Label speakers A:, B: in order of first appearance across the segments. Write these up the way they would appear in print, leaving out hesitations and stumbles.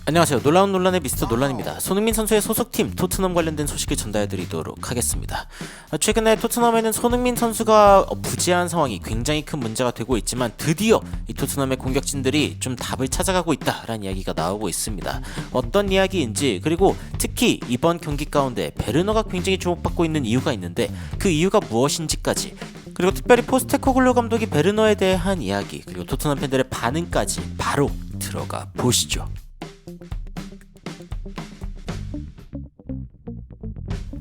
A: 안녕하세요. 놀라운 논란의 미스터 논란입니다. 손흥민 선수의 소속팀 토트넘 관련된 소식을 전달해드리도록 하겠습니다. 최근에 토트넘에는 손흥민 선수가 부재한 상황이 굉장히 큰 문제가 되고 있지만 드디어 이 토트넘의 공격진들이 좀 답을 찾아가고 있다라는 이야기가 나오고 있습니다. 어떤 이야기인지, 그리고 특히 이번 경기 가운데 베르너가 굉장히 주목받고 있는 이유가 있는데 그 이유가 무엇인지까지, 그리고 특별히 포스테코글루 감독이 베르너에 대해 한 이야기, 그리고 토트넘 팬들의 반응까지 바로 들어가 보시죠.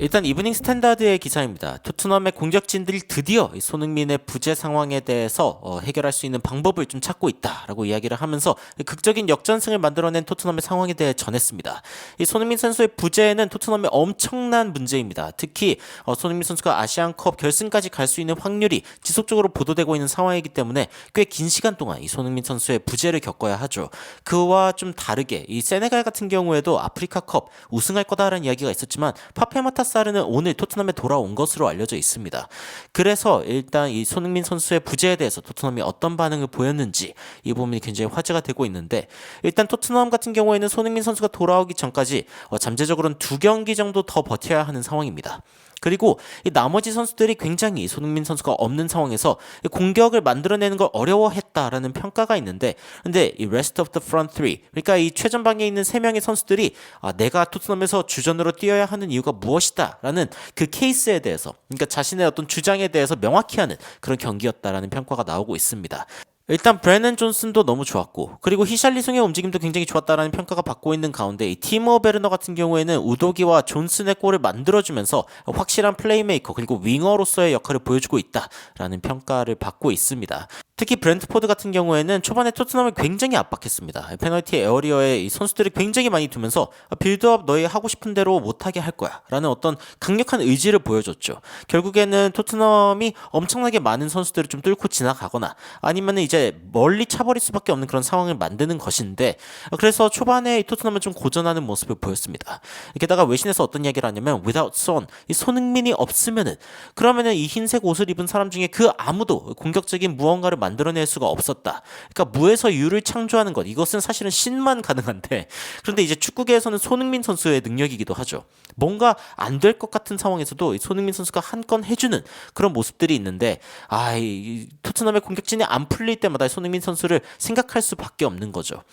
A: 일단 이브닝 스탠다드의 기사입니다. 토트넘의 공격진들이 드디어 손흥민의 부재 상황에 대해서 해결할 수 있는 방법을 좀 찾고 있다라고 이야기를 하면서 극적인 역전승을 만들어낸 토트넘의 상황에 대해 전했습니다. 이 손흥민 선수의 부재는 토트넘의 엄청난 문제입니다. 특히 손흥민 선수가 아시안컵 결승까지 갈 수 있는 확률이 지속적으로 보도되고 있는 상황이기 때문에 꽤 긴 시간 동안 이 손흥민 선수의 부재를 겪어야 하죠. 그와 좀 다르게 이 세네갈 같은 경우에도 아프리카컵 우승할 거다라는 이야기가 있었지만 파페마타 사르는 오늘 토트넘에 돌아온 것으로 알려져 있습니다. 그래서 일단 이 손흥민 선수의 부재에 대해서 토트넘이 어떤 반응을 보였는지 이 부분이 굉장히 화제가 되고 있는데, 일단 토트넘 같은 경우에는 손흥민 선수가 돌아오기 전까지 잠재적으로는 2경기 정도 더 버텨야 하는 상황입니다. 그리고 이 나머지 선수들이 굉장히 손흥민 선수가 없는 상황에서 공격을 만들어내는 걸 어려워했다라는 평가가 있는데, 근데 이 rest of the front three, 그러니까 이 최전방에 있는 3명의 선수들이 내가 토트넘에서 주전으로 뛰어야 하는 이유가 무엇이다라는 그 케이스에 대해서, 그러니까 자신의 어떤 주장에 대해서 명확히 하는 그런 경기였다라는 평가가 나오고 있습니다. 일단 브래넌 존슨도 너무 좋았고, 그리고 히샬리송의 움직임도 굉장히 좋았다라는 평가가 받고 있는 가운데 이 티모 베르너 같은 경우에는 우도기와 존슨의 골을 만들어주면서 확실한 플레이메이커 그리고 윙어로서의 역할을 보여주고 있다라는 평가를 받고 있습니다. 특히 브렌트포드 같은 경우에는 초반에 토트넘을 굉장히 압박했습니다. 페널티 에어리어에 이 선수들이 굉장히 많이 두면서 빌드업 너희 하고 싶은 대로 못하게 할 거야 라는 어떤 강력한 의지를 보여줬죠. 결국에는 토트넘이 엄청나게 많은 선수들을 좀 뚫고 지나가거나 아니면 이제 멀리 차버릴 수밖에 없는 그런 상황을 만드는 것인데, 그래서 초반에 토트넘은 좀 고전하는 모습을 보였습니다. 게다가 외신에서 어떤 이야기를 하냐면 without Son, 이 손흥민이 없으면은, 그러면은 이 흰색 옷을 입은 사람 중에 그 아무도 공격적인 무언가를 만들어낼 수가 없었다. 그러니까 무에서 유를 창조하는 것, 이것은 사실은 신만 가능한데, 그런데 이제 축구계에서는 손흥민 선수의 능력이기도 하죠. 뭔가 안 될 것 같은 상황에서도 손흥민 선수가 한 건 해주는 그런 모습들이 있는데, 이 토트넘의 공격진이 안 풀릴 때마다 손흥민 선수를 생각할 수밖에 없는 거죠.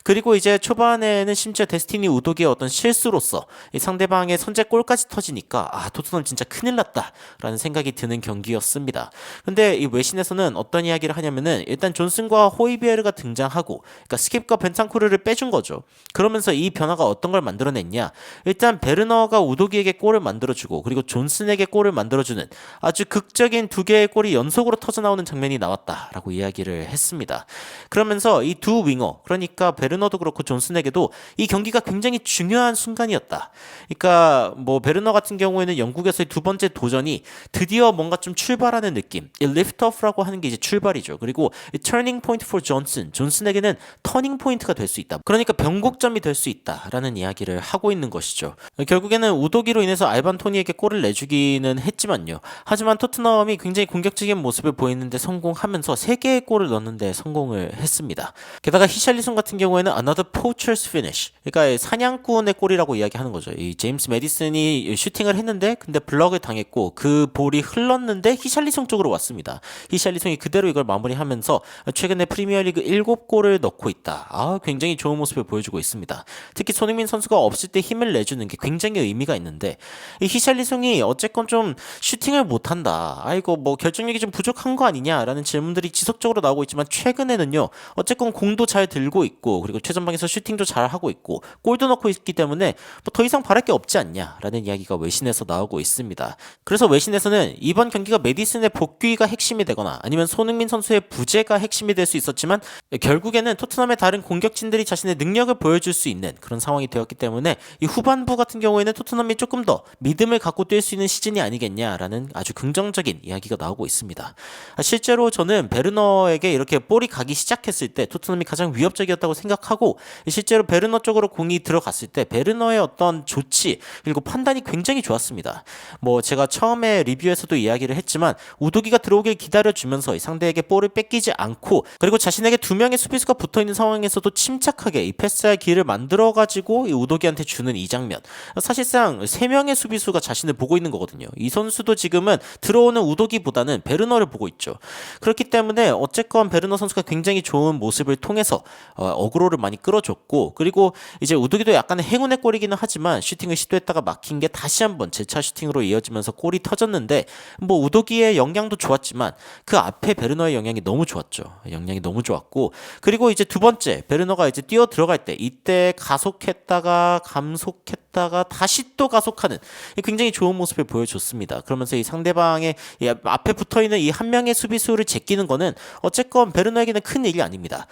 A: 그리고 이제 초반에는 심지어 데스티니 우도기의 어떤 실수로서 이 상대방의 선제골까지 터지니까 토트넘 진짜 큰일 났다라는 생각이 드는 경기였습니다. 근데 이 외신에서는 어떤 이야기를 하냐면은 일단 존슨과 호이비에르가 등장하고, 그러니까 스킵과 벤탄쿠르를 빼준 거죠. 그러면서 이 변화가 어떤 걸 만들어냈냐? 일단 베르너가 우도기에게 골을 만들어주고, 그리고 존슨에게 골을 만들어주는 아주 극적인 2개의 골이 연속으로 터져 나오는 장면이 나왔다라고 이야기를 했습니다. 그러면서 이 두 윙어, 그러니까 베르너도 그렇고 존슨에게도 이 경기가 굉장히 중요한 순간이었다. 그러니까 뭐 베르너 같은 경우에는 영국에서의 2번째 도전이 드디어 뭔가 좀 출발하는 느낌, 이 lift off라고 하는 게 이제 출발이죠. 그리고 이 turning point for 존슨, 존슨에게는 터닝 포인트가 될 수 있다. 그러니까 변곡점이 될 수 있다라는 이야기를 하고 있는 것이죠. 결국에는 우도기로 인해서 알반 토니에게 골을 내주기는 했지만요. 하지만 토트넘이 굉장히 공격적인 모습을 보이는데 성공하면서 3개의 골을 넣는데 성공을 했습니다. 게다가 히샬리송 같은 경우에는 another poacher's finish, 그러니까 사냥꾼의 골이라고 이야기하는 거죠. 이 제임스 메디슨이 슈팅을 했는데 근데 블럭을 당했고 그 볼이 흘렀는데 히샬리송 쪽으로 왔습니다. 히샬리송이 그대로 이걸 마무리하면서 최근에 프리미어리그 7골을 넣고 있다. 굉장히 좋은 모습을 보여주고 있습니다. 특히 손흥민 선수가 없을 때 힘을 내주는 게 굉장히 의미가 있는데, 이 히샬리송이 어쨌건 좀 슈팅을 못한다, 이거 뭐 결정력이 좀 부족한 거 아니냐라는 질문들이 지속적으로 나오고 있지만, 최근에는요 어쨌건 공도 잘 들고 있고, 그리고 최전방에서 슈팅도 잘 하고 있고 골도 넣고 있기 때문에 뭐 더 이상 바랄 게 없지 않냐라는 이야기가 외신에서 나오고 있습니다. 그래서 외신에서는 이번 경기가 메디슨의 복귀가 핵심이 되거나 아니면 손흥민 선수의 부재가 핵심이 될 수 있었지만, 결국에는 토트넘의 다른 공격진들이 자신의 능력을 보여줄 수 있는 그런 상황이 되었기 때문에 이 후반부 같은 경우에는 토트넘이 조금 더 믿음을 갖고 뛸 수 있는 시즌이 아니겠냐라는 아주 긍정적인 이야기가 나오고 있습니다. 실제로 저는 베르너에게 이렇게 볼이 가기 시작했을 때 토트넘이 가장 위협적이었다고 생각하고, 실제로 베르너 쪽으로 공이 들어갔을 때 베르너의 어떤 조치 그리고 판단이 굉장히 좋았습니다. 뭐 제가 처음에 리뷰에서도 이야기를 했지만 우도기가 들어오길 기다려주면서 상대에게 볼을 뺏기지 않고 그리고 자신에게 두 명의 수비수가 붙어있는 상황에서도 침착하게 이 패스할 기회를 만들어가지고 이 우도기한테 주는 이 장면. 사실상 세 명의 수비수가 자신을 보고 있는 거거든요. 이 선수도 지금은 들어오는 우도기보다는 베르너를 보고 있죠. 그렇기 때문에 어쨌건 베르너 선수가 굉장히 좋은 모습을 통해서 어그로를 많이 끌어줬고 그리고 이제 우도기도 약간의 행운의 골이기는 하지만 슈팅을 시도했다가 막힌 게 다시 한번 재차 슈팅으로 이어지면서 골이 터졌는데 뭐 우도기의 영향도 좋았지만 그 앞에 베르너의 영향이 너무 좋았죠. 영향이 너무 좋았고 그리고 이제 두 번째 베르너가 이제 뛰어 들어갈 때 이때 가속했다가 감속했다가 다시 또 가속하는 굉장히 좋은 모습을 보여줬습니다. 그러면서 이 상대방의 이 앞에 붙어있는 이 한 명의 수비수를 제끼는 거는 어쨌건 베르너에게는 큰 일이 아닙니다.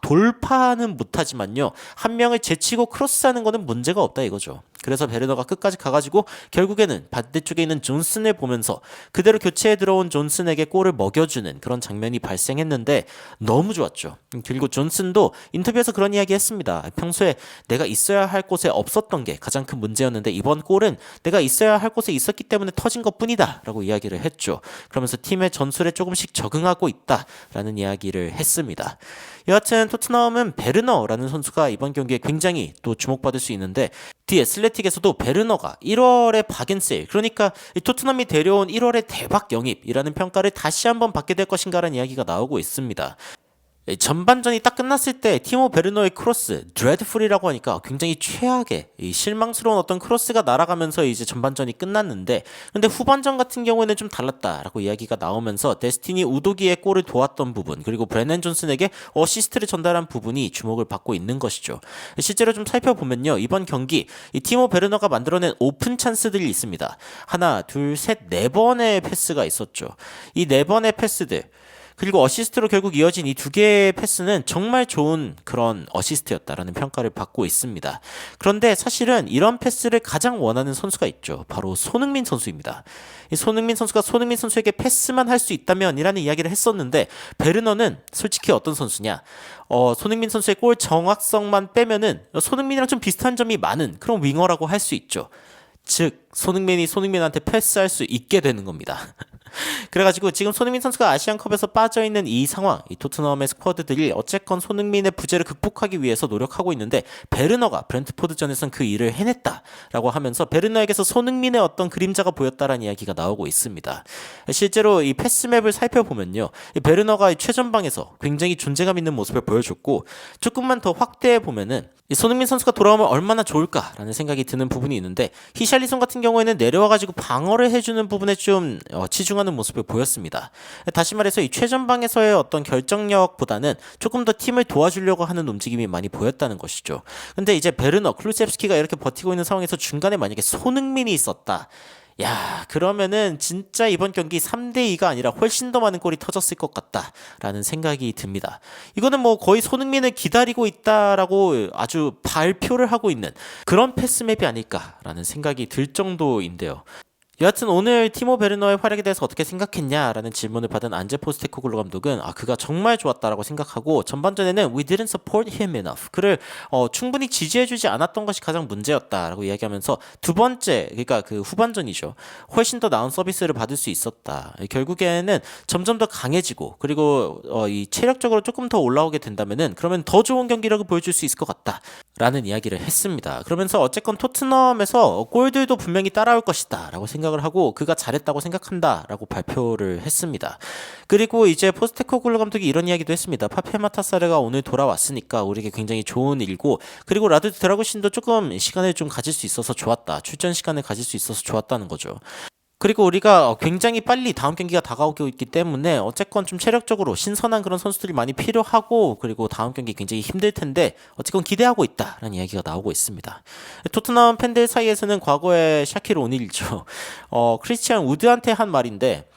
A: 돌파는 못하지만요 한 명을 제치고 크로스하는 거는 문제가 없다 이거죠. 그래서 베르너가 끝까지 가가지고 결국에는 반대쪽에 있는 존슨을 보면서 그대로 교체에 들어온 존슨에게 골을 먹여주는 그런 장면이 발생했는데 너무 좋았죠. 그리고 존슨도 인터뷰에서 그런 이야기 했습니다. 평소에 내가 있어야 할 곳에 없었던 게 가장 큰 문제였는데 이번 골은 내가 있어야 할 곳에 있었기 때문에 터진 것 뿐이다 라고 이야기를 했죠. 그러면서 팀의 전술에 조금씩 적응하고 있다 라는 이야기를 했습니다. 여하튼 토트넘은 베르너라는 선수가 이번 경기에 굉장히 또 주목받을 수 있는데 뒤에 애슬레틱에서도 베르너가 1월에 박앤세일 그러니까 토트넘이 데려온 1월의 대박 영입이라는 평가를 다시 한번 받게 될 것인가라는 이야기가 나오고 있습니다. 전반전이 딱 끝났을 때 티모 베르너의 크로스 드레드풀이라고 하니까 굉장히 최악의 실망스러운 어떤 크로스가 날아가면서 이제 전반전이 끝났는데 근데 후반전 같은 경우에는 좀 달랐다라고 이야기가 나오면서 데스티니 우도기의 골을 도왔던 부분 그리고 브레넨 존슨에게 어시스트를 전달한 부분이 주목을 받고 있는 것이죠. 실제로 좀 살펴보면요 이번 경기 이 티모 베르너가 만들어낸 오픈 찬스들이 있습니다. 하나 둘 셋 네 번의 패스가 있었죠. 이 네 번의 패스들 그리고 어시스트로 결국 이어진 이 두 개의 패스는 정말 좋은 그런 어시스트였다라는 평가를 받고 있습니다. 그런데 사실은 이런 패스를 가장 원하는 선수가 있죠. 바로 손흥민 선수입니다. 이 손흥민 선수가 손흥민 선수에게 패스만 할 수 있다면이라는 이야기를 했었는데 베르너는 솔직히 어떤 선수냐? 손흥민 선수의 골 정확성만 빼면은 손흥민이랑 좀 비슷한 점이 많은 그런 윙어라고 할 수 있죠. 즉 손흥민이 손흥민한테 패스할 수 있게 되는 겁니다. 그래가지고 지금 손흥민 선수가 아시안컵에서 빠져있는 이 상황 이 토트넘의 스쿼드들이 어쨌건 손흥민의 부재를 극복하기 위해서 노력하고 있는데 베르너가 브렌트포드전에선 그 일을 해냈다라고 하면서 베르너에게서 손흥민의 어떤 그림자가 보였다라는 이야기가 나오고 있습니다. 실제로 이 패스맵을 살펴보면요 이 베르너가 최전방에서 굉장히 존재감 있는 모습을 보여줬고 조금만 더 확대해보면은 이 손흥민 선수가 돌아오면 얼마나 좋을까라는 생각이 드는 부분이 있는데 히샬리송 같은 경우에는 내려와가지고 방어를 해주는 부분에 좀 치중하는 모습을 보였습니다. 다시 말해서 이 최전방에서의 어떤 결정력보다는 조금 더 팀을 도와주려고 하는 움직임이 많이 보였다는 것이죠. 근데 이제 베르너, 클루셉스키가 이렇게 버티고 있는 상황에서 중간에 만약에 손흥민이 있었다. 야, 그러면은 진짜 이번 경기 3대2가 아니라 훨씬 더 많은 골이 터졌을 것 같다라는 생각이 듭니다. 이거는 뭐 거의 손흥민을 기다리고 있다라고 아주 발표를 하고 있는 그런 패스맵이 아닐까라는 생각이 들 정도인데요. 여하튼 오늘 티모 베르너의 활약에 대해서 어떻게 생각했냐라는 질문을 받은 안제 포스테코글루 감독은 그가 정말 좋았다라고 생각하고 전반전에는 we didn't support him enough 그를 충분히 지지해주지 않았던 것이 가장 문제였다라고 이야기하면서 두 번째 그러니까 그 후반전이죠 훨씬 더 나은 서비스를 받을 수 있었다. 결국에는 점점 더 강해지고 그리고 이 체력적으로 조금 더 올라오게 된다면은 그러면 더 좋은 경기력을 보여줄 수 있을 것 같다라는 이야기를 했습니다. 그러면서 어쨌건 토트넘에서 골들도 분명히 따라올 것이다라고 생각을 하고 그가 잘했다고 생각한다라고 발표를 했습니다. 그리고 이제 포스테코글루 감독이 이런 이야기도 했습니다. 파페 마타사르가 오늘 돌아왔으니까 우리에게 굉장히 좋은 일이고 그리고 라드 드라구신도 조금 시간을 좀 가질 수 있어서 좋았다. 출전 시간을 가질 수 있어서 좋았다는 거죠. 그리고 우리가 굉장히 빨리 다음 경기가 다가오고 있기 때문에 어쨌건 좀 체력적으로 신선한 그런 선수들이 많이 필요하고 그리고 다음 경기 굉장히 힘들 텐데 어쨌건 기대하고 있다라는 이야기가 나오고 있습니다. 토트넘 팬들 사이에서는 과거에 샤킬 오닐이죠. 크리스티안 우드한테 한 말인데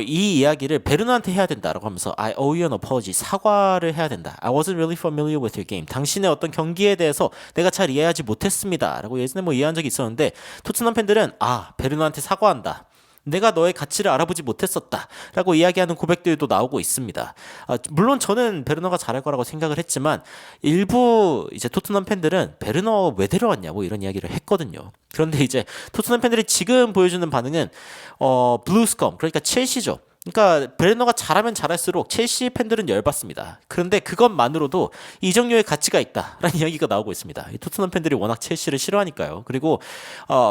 A: 이 이야기를 베르너한테 해야 된다라고 하면서 I owe you an apology 사과를 해야 된다. I wasn't really familiar with your game. 당신의 어떤 경기에 대해서 내가 잘 이해하지 못했습니다라고 예전에 뭐 이해한 적이 있었는데 토트넘 팬들은 베르너한테 사과한다. 내가 너의 가치를 알아보지 못했었다 라고 이야기하는 고백들도 나오고 있습니다. 물론 저는 베르너가 잘할 거라고 생각을 했지만 일부 이제 토트넘 팬들은 베르너 왜 데려왔냐 뭐 이런 이야기를 했거든요. 그런데 이제 토트넘 팬들이 지금 보여주는 반응은 블루스컴 그러니까 첼시죠. 그러니까 베르너가 잘하면 잘할수록 첼시 팬들은 열받습니다. 그런데 그것만으로도 이적료의 가치가 있다라는 이야기가 나오고 있습니다. 이 토트넘 팬들이 워낙 첼시를 싫어하니까요. 그리고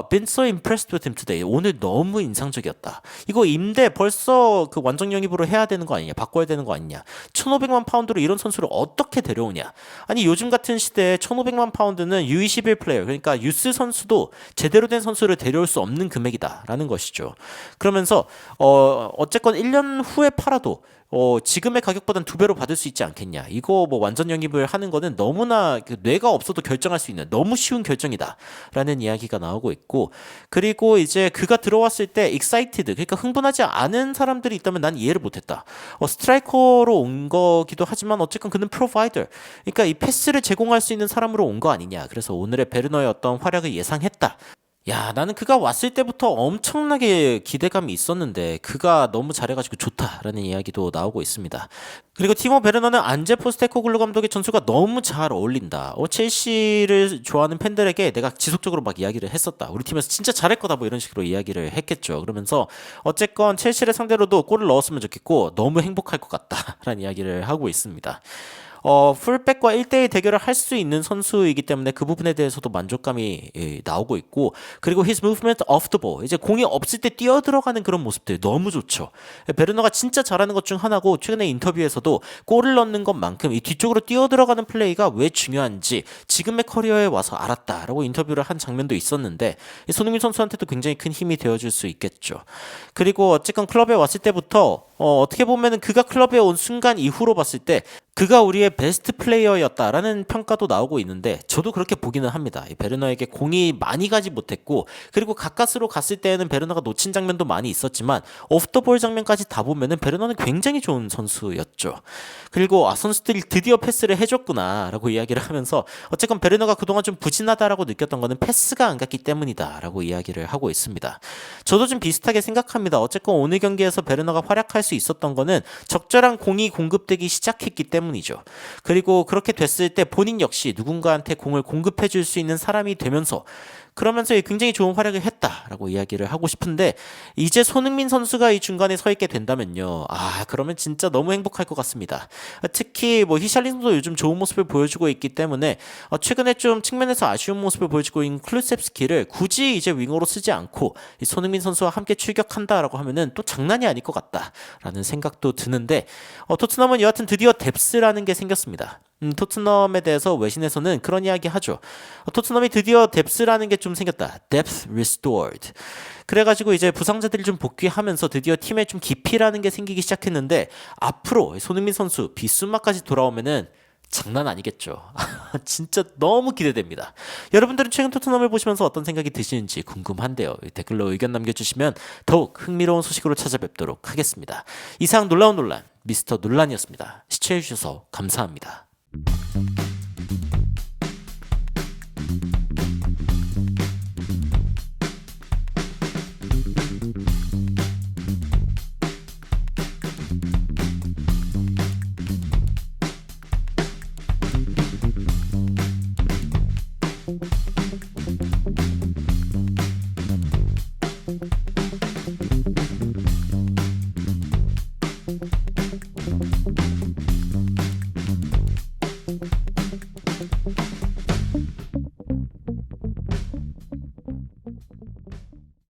A: been so impressed with him today. 오늘 너무 인상적이었다. 이거 임대 벌써 그 완전 영입으로 해야 되는 거 아니냐? 바꿔야 되는 거 아니냐? 1,500만 파운드로 이런 선수를 어떻게 데려오냐? 아니 요즘 같은 시대에 1,500만 파운드는 U21 플레이어 그러니까 유스 선수도 제대로 된 선수를 데려올 수 없는 금액이다라는 것이죠. 그러면서 어쨌건 1년 후에 팔아도 지금의 가격보단 2배로 받을 수 있지 않겠냐. 이거 뭐 완전 영입을 하는 거는 너무나 뇌가 없어도 결정할 수 있는 너무 쉬운 결정이다. 라는 이야기가 나오고 있고 그리고 이제 그가 들어왔을 때 excited 그러니까 흥분하지 않은 사람들이 있다면 난 이해를 못했다. 스트라이커로 온 거기도 하지만 어쨌건 그는 프로바이더 그러니까 이 패스를 제공할 수 있는 사람으로 온 거 아니냐. 그래서 오늘의 베르너의 어떤 활약을 예상했다. 야, 나는 그가 왔을 때부터 엄청나게 기대감이 있었는데 그가 너무 잘해가지고 좋다라는 이야기도 나오고 있습니다. 그리고 티모 베르너는 안제 포스테코글루 감독의 전술과 너무 잘 어울린다. 첼시를 좋아하는 팬들에게 내가 지속적으로 막 이야기를 했었다. 우리 팀에서 진짜 잘할 거다 뭐 이런 식으로 이야기를 했겠죠. 그러면서 어쨌건 첼시를 상대로도 골을 넣었으면 좋겠고 너무 행복할 것 같다라는 이야기를 하고 있습니다. 풀백과 1대1 대결을 할 수 있는 선수이기 때문에 그 부분에 대해서도 만족감이 나오고 있고 그리고 his movement off the ball 이제 공이 없을 때 뛰어들어가는 그런 모습들 너무 좋죠. 베르너가 진짜 잘하는 것 중 하나고 최근에 인터뷰에서도 골을 넣는 것만큼 이 뒤쪽으로 뛰어들어가는 플레이가 왜 중요한지 지금의 커리어에 와서 알았다라고 인터뷰를 한 장면도 있었는데 손흥민 선수한테도 굉장히 큰 힘이 되어줄 수 있겠죠. 그리고 어쨌건 클럽에 왔을 때부터 어떻게 보면은 그가 클럽에 온 순간 이후로 봤을 때 그가 우리의 베스트 플레이어였다라는 평가도 나오고 있는데 저도 그렇게 보기는 합니다. 이 베르너에게 공이 많이 가지 못했고 그리고 가까스로 갔을 때에는 베르너가 놓친 장면도 많이 있었지만 오프더볼 장면까지 다 보면은 베르너는 굉장히 좋은 선수였죠. 그리고 선수들이 드디어 패스를 해줬구나라고 이야기를 하면서 어쨌건 베르너가 그동안 좀 부진하다라고 느꼈던 거는 패스가 안 갔기 때문이다라고 이야기를 하고 있습니다. 저도 좀 비슷하게 생각합니다. 어쨌건 오늘 경기에서 베르너가 활약할 수 있었던 거는 적절한 공이 공급되기 시작했기 때문이죠. 그리고 그렇게 됐을 때 본인 역시 누군가한테 공을 공급해 줄 수 있는 사람이 되면서 그러면서 굉장히 좋은 활약을 했다라고 이야기를 하고 싶은데 이제 손흥민 선수가 이 중간에 서 있게 된다면요. 그러면 진짜 너무 행복할 것 같습니다. 특히 뭐 히샬린도 요즘 좋은 모습을 보여주고 있기 때문에 최근에 좀 측면에서 아쉬운 모습을 보여주고 있는 클루셉스키를 굳이 이제 윙어로 쓰지 않고 이 손흥민 선수와 함께 출격한다라고 하면은 또 장난이 아닐 것 같다라는 생각도 드는데 토트넘은 여하튼 드디어 뎁스라는 게 생겼습니다. 토트넘에 대해서 외신에서는 그런 이야기 하죠. 토트넘이 드디어 뎁스라는 게 좀 생겼다. Depth restored. 그래가지고 이제 부상자들이 좀 복귀하면서 드디어 팀에 좀 깊이라는 게 생기기 시작했는데 앞으로 손흥민 선수 비스마까지 돌아오면은 장난 아니겠죠. 진짜 너무 기대됩니다. 여러분들은 최근 토트넘을 보시면서 어떤 생각이 드시는지 궁금한데요. 댓글로 의견 남겨주시면 더욱 흥미로운 소식으로 찾아뵙도록 하겠습니다. 이상 놀라운 논란 미스터 논란이었습니다. 시청해주셔서 감사합니다.